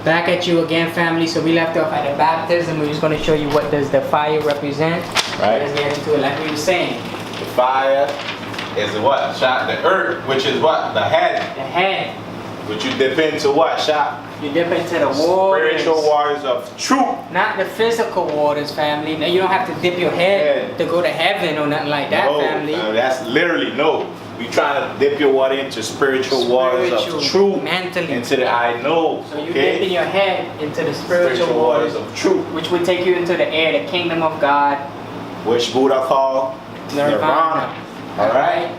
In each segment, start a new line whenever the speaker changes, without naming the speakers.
Back at you again, family. So we left off at the baptism. We're just going to show you what does the fire represent.
Right.
Let's get into it like we were saying.
The fire is what? Shot the earth, which is what? The head.
The head.
Which you dip into what? Shot?
You dip into the waters.
Spiritual waters of truth.
Not the physical waters, family. Now you don't have to dip your head to go to heaven or nothing like that, family.
That's literally no. We trying to dip your water into spiritual waters of truth.
Mentally.
Into the I know.
So you dipping your head into the spiritual waters
of truth.
Which would take you into the air, the kingdom of God.
Which Buddha called Nirvana. Alright?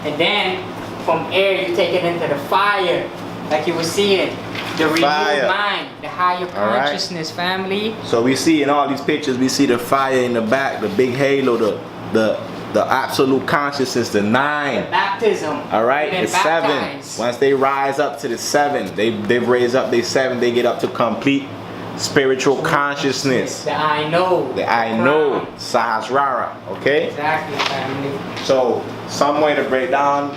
And then from air you take it into the fire. Like you were seeing. The renewed mind, the higher consciousness, family.
So we see in all these pictures, we see the fire in the back, the big halo, the absolute consciousness, the 9.
The baptism.
All right, the 7. Once they rise up to the 7, they've raised up. They 7. They get up to complete spiritual consciousness.
The I know.
The I know, Sahasrara. Okay.
Exactly, family.
So some way to break down.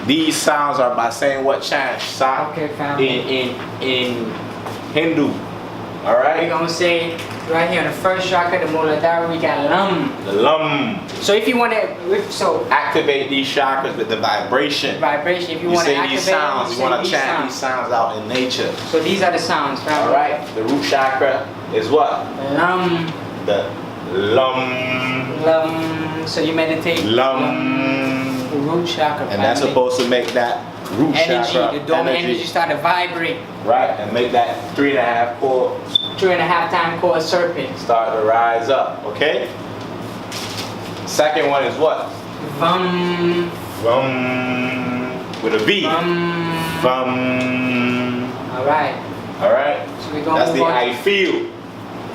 These sounds are by saying what chant? Sa in Hindu. Alright?
We're going to say right here on the first chakra, the Muladhara, we got Lam.
The Lam.
So if you want to
activate these chakras with the vibration.
If you want to activate
these sounds, you want to chant these sounds out in nature.
So these are the sounds, family.
Alright? The root chakra is what?
Lam.
The Lam.
Lam. So you meditate.
Lam.
The root chakra,
and that's supposed to make that root chakra,
the dome energy start to vibrate.
Right, and make that 3.5 core,
3.5 time core serpent
start to rise up. Okay. Second one is what?
Vam.
Vam with a V. Vam.
All right.
All right.
So we going.
That's the I feel.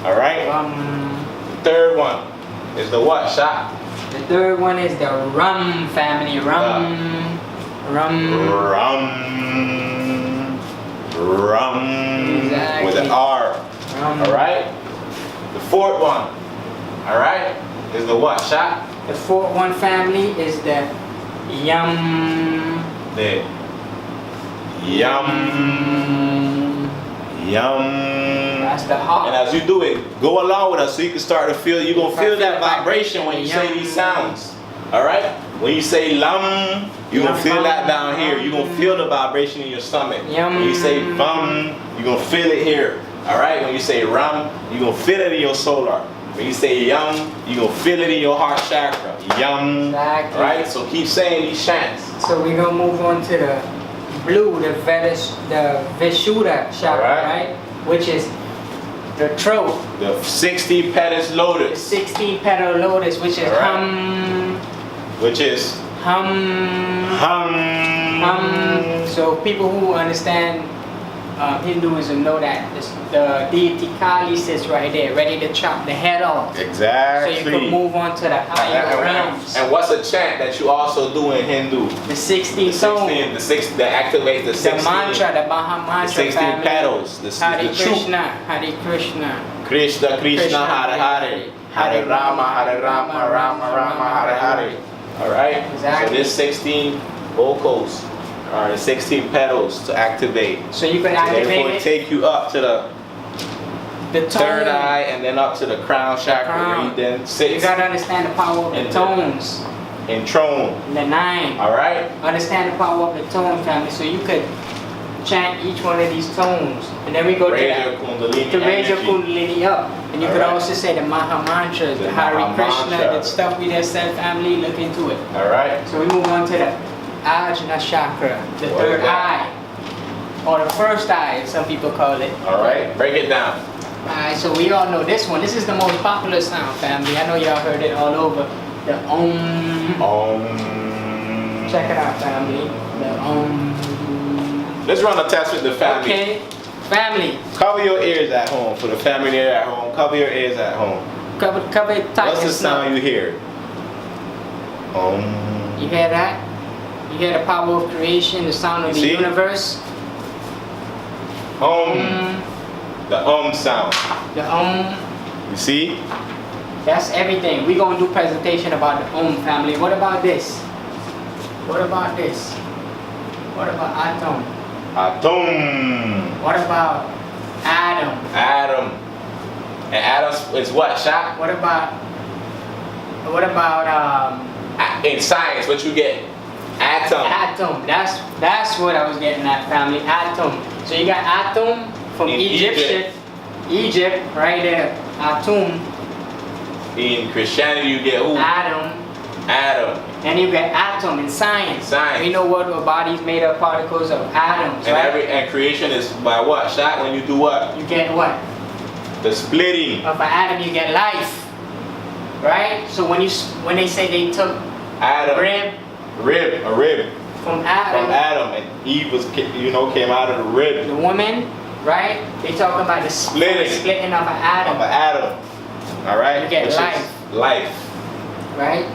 All right. The third one is the what? Shot.
The third one is the Rum, family. Rum. Exactly.
With an R. Alright? The fourth one, alright, is the what? Shot?
The fourth one, family, is the Yum.
The Yum.
That's the heart.
And as you do it, go along with us so you can start to feel, you're going to feel that vibration when you say these sounds. Alright? When you say Lam, you're going to feel that down here. You're going to feel the vibration in your stomach. When you say Vam, you're going to feel it here. Alright? When you say Ram, you're going to feel it in your solar. When you say Yum, you're going to feel it in your heart chakra. Yum.
Exactly.
Alright? So keep saying these chants.
So we're going to move on to the blue, the Vishuddha chakra, right? Which is the throat.
The 60 petals lotus.
The 16 petal lotus, which is hum.
Which is hum.
So people who understand Hinduism know that the deity Kali sits right there, ready to chop the head off.
Exactly.
So you can move on to the higher realms.
And what's a chant that you also do in Hindu?
The 16 tones.
The 6 that activates the 16.
The mantra, the Maha Mantra.
The 16
family.
petals.
Hare Krishna, Hare Krishna.
Krishna, Krishna, Hare Hare. Hare Rama, Hare Rama, Rama Rama, Hare Hare. Alright?
Exactly.
So there's 16 vocals. Alright, 16 petals to activate.
So you can activate
it. Will take you up to the third eye and then up to the crown chakra. Where you then sit.
You gotta understand the power of the tones.
In Tron.
The 9.
Alright?
Understand the power of the tone, family. So you could chant each one of these tones. And then we go to raise your kundalini up. And you could also say the Maha Mantras, the Hare Krishna, the stuff we just said, family, look into it.
Alright.
So we move on to the Ajna chakra, the third eye. Or the first eye, some people call it.
Alright, break it down.
Alright, so we all know this one. This is the most popular sound, family. I know y'all heard it all over. The Om.
Om.
Check it out, family. The Om.
Let's run a test with the family.
Okay, family.
Cover your ears at home. For the family there at home, cover your ears at home.
Cover it tight.
What's the sound you hear? Om.
You hear that? You hear the power of creation, the sound of the universe.
Om. The sound.
The Om.
You see?
That's everything. We're going to do presentation about the Om, family. What about this? What about this? What about Atom?
Atom.
What about
Adam. And Adam is what, Shaq?
What about
in science, what you get? Atom.
Atom. That's what I was getting at, family. Atom. So you got atom from Egypt, right there. Atom.
In Christianity, you get who?
Adam. And you get atom in science. We know what a body's made of particles of atoms,
and
right?
And creation is by what, Shaq? When you do what?
You get what?
The splitting
of an atom, you get life, right? So when they say they took
Adam,
a
rib
from Adam,
and Eve was, came out of the rib.
The woman, right? They talk about the splitting of an atom.
All right.
You get
life,
right?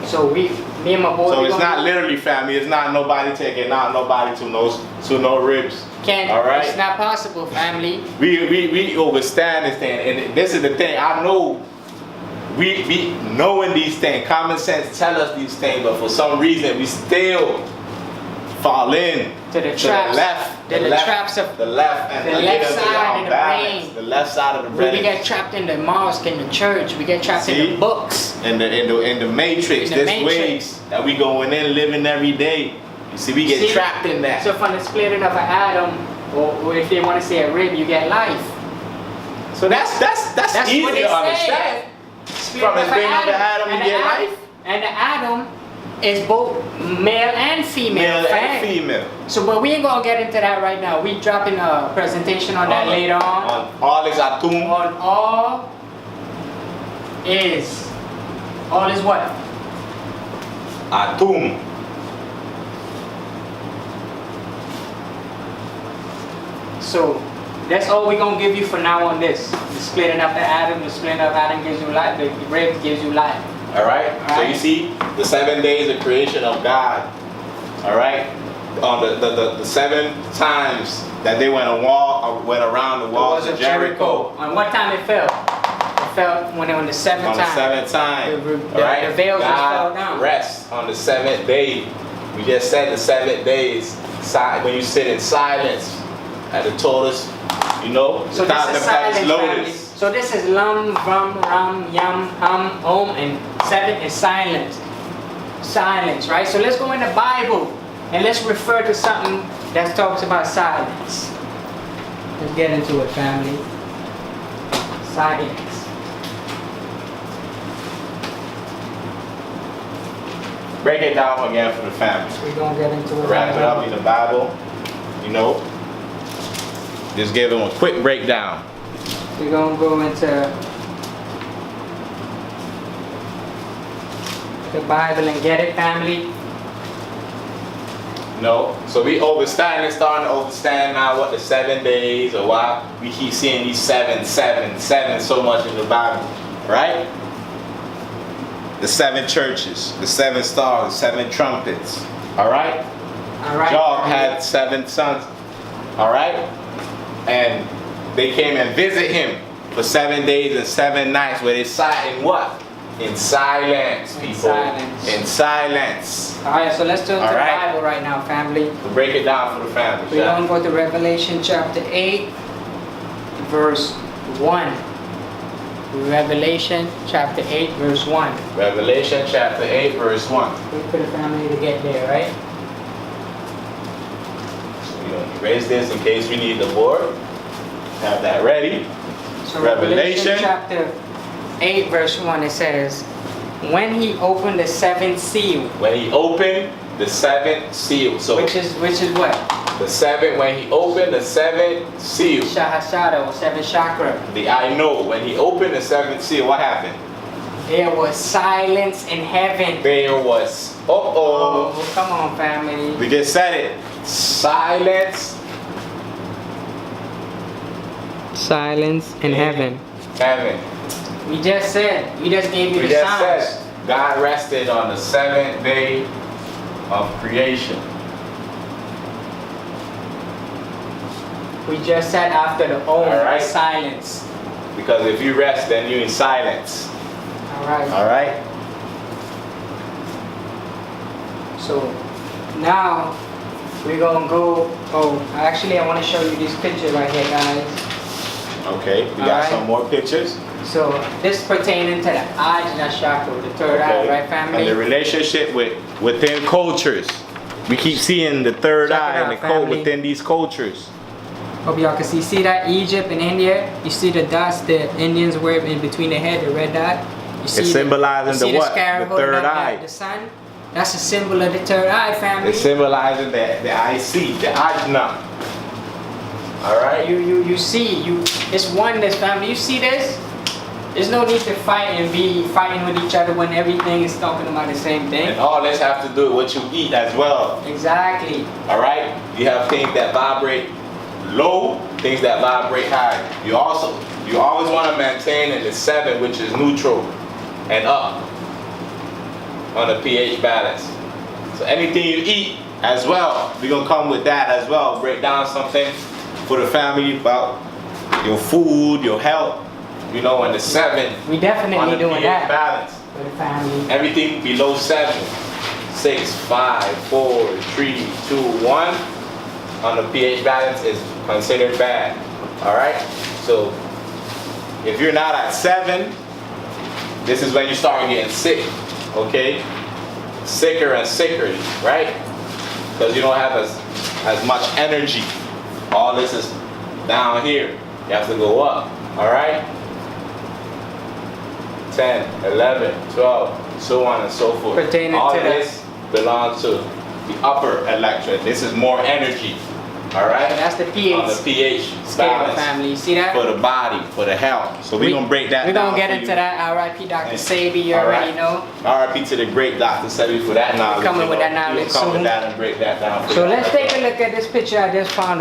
So me and my boy.
So it's not literally family. It's not nobody taking out nobody to no ribs. All right.
It's not possible, family.
We overstand this thing, and this is the thing. I know we knowing these things, common sense tell us these things, but for some reason we still fall in
to the traps,
the left side of the brain. The left side of the brain.
We get trapped in the mosque, in the church. We get trapped in the books.
In the matrix. Ways that we going in, living every day. You see, we get trapped in that.
So from the splitting of an atom, or if they want to say a rib, you get life.
So that's easy to understand. From the splitting of the atom, you get life.
And the atom is both male and female. So, but we ain't gonna get into that right now. We dropping a presentation on that later on.
On all is atum.
On all is what?
Atum.
So that's all we're gonna give you for now on this. The splitting up the atom, gives you life, the rib gives you life.
Alright? So you see, the 7 days of creation of God. Alright? On the 7 times that they went around the walls of Jericho.
On what time it fell? It fell on the 7th time.
On the 7th time.
The veils fell down.
Rest on the 7th day. We just said the 7 days. When you sit in silence at the Torah's,
so
the
this is silence. So this is lam, ram, ram, yam, ham, om, and 7 is silence. Silence, right? So let's go in the Bible and let's refer to something that talks about silence. Let's get into it, family. Silence.
Break it down again for the family.
We're going to get into it.
Wrap it up in the Bible, Just give them a quick breakdown.
We're going to go into the Bible and get it, family.
So we starting to understand now what the 7 days, or why we keep seeing these 7 so much in the Bible, right? The 7 churches, the 7 stars, the 7 trumpets, all right? Job had 7 sons, all right? And they came and visit him for 7 days and 7 nights, where they sat in what? In silence, people. In silence.
Alright, so let's turn to the Bible right now, family.
We'll break it down for the family.
We're going to go to Revelation chapter 8, verse 1. Revelation chapter 8, verse 1.
Revelation chapter 8, verse 1.
Wait for the family to get there, right?
So, erase this in case we need the board. Have that ready.
So Revelation chapter 8, verse 1, it says, when he opened the 7th seal.
When he opened the 7th seal. So
which is what?
The 7, when he opened the 7th seal.
Shahashada, or 7 chakra.
I know. When he opened the 7th seal, what happened?
There was silence in heaven.
There was,
oh, come on, family.
We just said it. Silence.
Silence in heaven. We just gave you the sounds.
God rested on the 7th day of creation.
We just said after the silence.
Because if you rest, then you're in silence. Alright?
So now we're going to go. Actually, I want to show you this picture right here, guys.
Okay, we got some more pictures.
So this pertaining to the Ajna chakra, the third eye, right, family?
And the relationship within cultures. We keep seeing the third eye and the code within these cultures.
Hope y'all can see. See that Egypt and India? You see the dots the Indians wear in between the head, the red dot? You see
it's symbolizing the what?
The
third eye.
The sun? That's a symbol of the third eye, family.
It's symbolizing the IC, the Ajna. Alright?
You see, it's oneness, family. You see this? There's no need to fight and be fighting with each other when everything is talking about the same thing.
And all this have to do with what you eat as well.
Exactly.
Alright? You have things that vibrate low, things that vibrate high. You always want to maintain in the 7, which is neutral, and up on the pH balance. So anything you eat as well, we're gonna come with that as well. Break down something for the family about your food, your health, you know, and the 7.
We definitely doing
pH
that
balance.
for the family.
Everything below 7, 6, 5, 4, 3, 2, 1 on the pH balance is considered bad. Alright? So if you're not at 7, this is when you start getting sick. Okay? Sicker and sicker, right? Because you don't have as much energy. All this is down here. You have to go up. Alright? 10, 11, 12, so on and so forth.
Pertaining
all
to
this belongs to the upper electron. This is more energy. Alright?
That's the pH.
On the pH
scale,
balance.
family. You see that?
For the body, for the health. So we're going to break that down.
We're going to get into that. R.I.P. Dr. Sebi, you already know.
R.I.P. to the great Dr. Sebi for that knowledge.
Coming with that knowledge
We'll come
soon.
with that and break that down.
So let's take a look at this picture I just found.